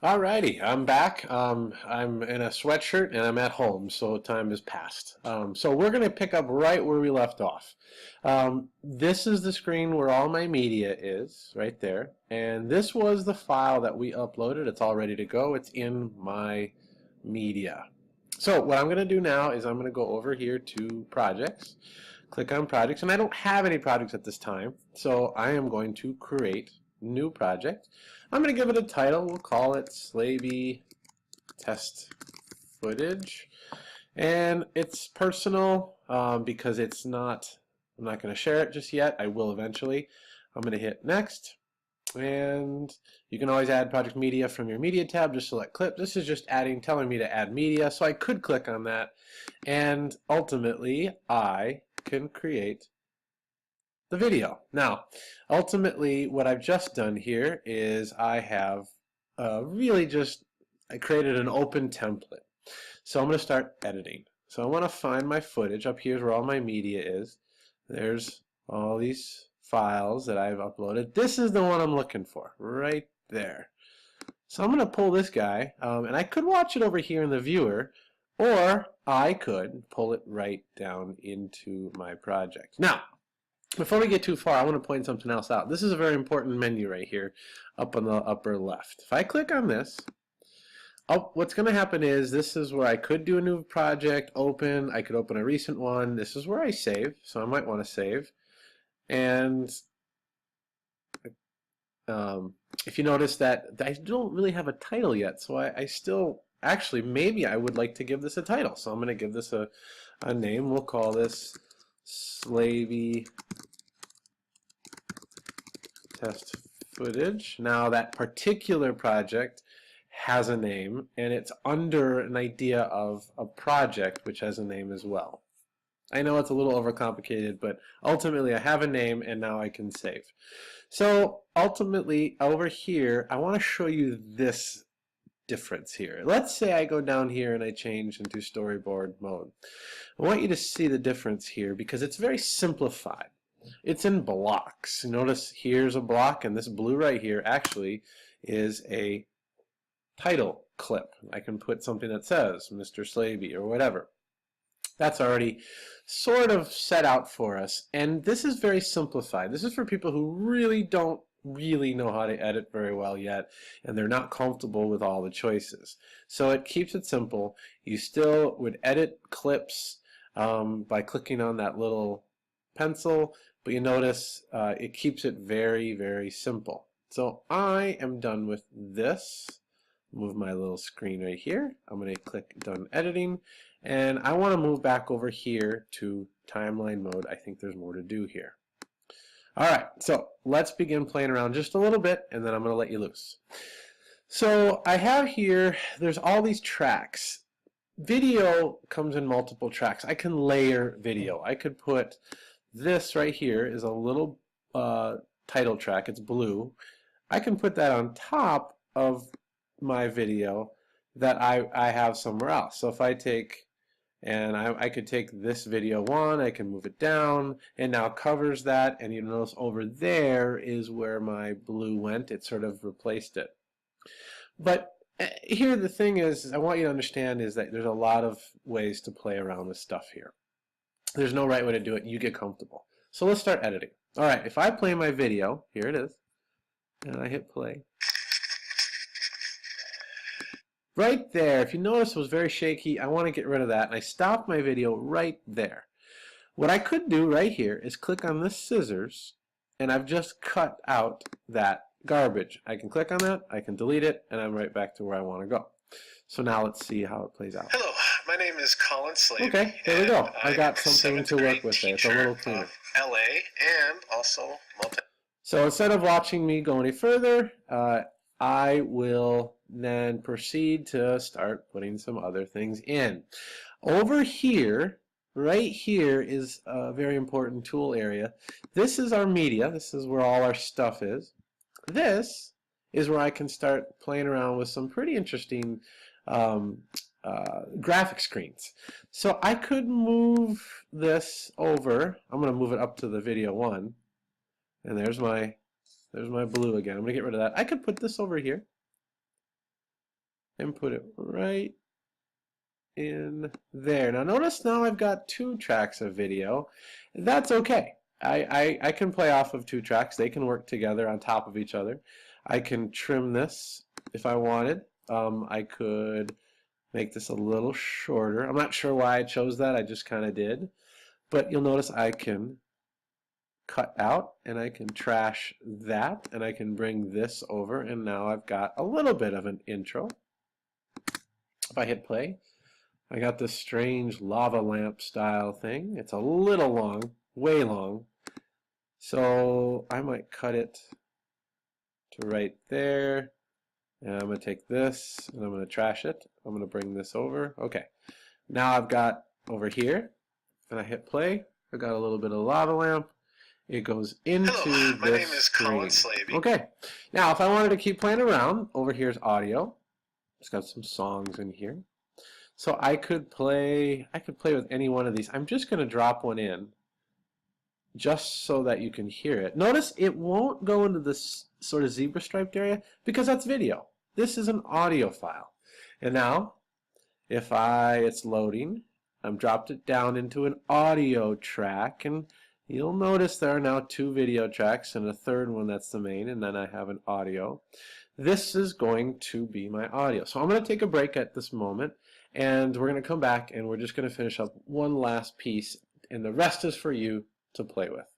Alrighty, I'm back. I'm in a sweatshirt and I'm at home, so time has passed. So we're going to pick up right where we left off. This is the screen where all my media is, right there. And this was the file that we uploaded. It's all ready to go. It's in my media. So what I'm going to do now is I'm going to go over here to Projects, click on Projects, and I don't have any projects at this time, so I am going to create new project. I'm going to give it a title. We'll call it Slavey Test Footage. And it's personal because I'm not going to share it just yet. I will eventually. I'm going to hit Next. And you can always add project media from your media tab. Just select clip. This is just telling me to add media. So I could click on that. And ultimately, I can create the video. Now, ultimately, what I've just done here is I have I created an open template. So I'm going to start editing. So I want to find my footage. Up here is where all my media is. There's all these files that I've uploaded. This is the one I'm looking for, right there. So I'm going to pull this guy, and I could watch it over here in the viewer, or I could pull it right down into my project. Now, before we get too far, I want to point something else out. This is a very important menu right here up on the upper left. If I click on this, what's going to happen is this is where I could do a new project, open. I could open a recent one. This is where I save, so I might want to save. And if you notice that I don't really have a title yet, so I still, actually, maybe I would like to give this a title. So I'm going to give this a name. We'll call this Slavey Test Footage. Now that particular project has a name, and it's under an idea of a project which has a name as well. I know it's a little overcomplicated, but ultimately I have a name and now I can save. So ultimately over here I want to show you this difference here. Let's say I go down here and I change into storyboard mode. I want you to see the difference here because it's very simplified. It's in blocks. Notice here's a block, and this blue right here actually is a title clip. I can put something that says Mr. Slavey or whatever. That's already sort of set out for us, and this is very simplified. This is for people who really don't know how to edit very well yet, and they're not comfortable with all the choices. So it keeps it simple. You still would edit clips by clicking on that little pencil, but you notice it keeps it very, very simple. So I am done with this. Move my little screen right here. I'm going to click Done Editing, and I want to move back over here to timeline mode. I think there's more to do here. Alright, so let's begin playing around just a little bit, and then I'm going to let you loose. So I have here, there's all these tracks. Video comes in multiple tracks. I can layer video. I could put this right here is a little title track. It's blue. I can put that on top of my video that I have somewhere else. So if I take, and I could take this video one, I can move it down, and now covers that, and you notice over there is where my blue went. It sort of replaced it. But here the thing is, I want you to understand is that there's a lot of ways to play around with stuff here. There's no right way to do it. You get comfortable. So let's start editing. Alright, if I play my video, here it is, and I hit play. Right there, if you notice it was very shaky, I want to get rid of that, and I stopped my video right there. What I could do right here is click on this scissors, and I've just cut out that garbage. I can click on that, I can delete it, and I'm right back to where I want to go. So now let's see how it plays out. Hello, my name is Colin Slavey. Okay, there we go. I got something to work with there. It's a little cleaner. LA and also So instead of watching me go any further, I will then proceed to start putting some other things in. Over here, right here is a very important tool area. This is our media. This is where all our stuff is. This is where I can start playing around with some pretty interesting graphic screens. So I could move this over. I'm going to move it up to the video one, and there's my blue again. I'm going to get rid of that. I could put this over here. and put it right in there. Now notice now I've got 2 tracks of video. That's okay. I can play off of 2 tracks. They can work together on top of each other. I can trim this if I wanted. I could make this a little shorter. I'm not sure why I chose that. I just kind of did. But you'll notice I can cut out and I can trash that and I can bring this over, and now I've got a little bit of an intro. If I hit play, I got this strange lava lamp style thing. It's a little long, way long. So I might cut it to right there. And I'm going to take this and I'm going to trash it. I'm going to bring this over. Okay. Now I've got over here, and I hit play. I've got a little bit of lava lamp. It goes into Hello, my this name is screen. Colin Slavey. Okay. Now if I wanted to keep playing around, over here's audio. It's got some songs in here. So I could play with any one of these. I'm just going to drop one in just so that you can hear it. Notice it won't go into this sort of zebra striped area because that's video. This is an audio file. And now, if it's loading, I've dropped it down into an audio track, and you'll notice there are now 2 video tracks and a third one that's the main, and then I have an audio. This is going to be my audio. So I'm going to take a break at this moment, and we're going to come back and we're just going to finish up one last piece, and the rest is for you to play with.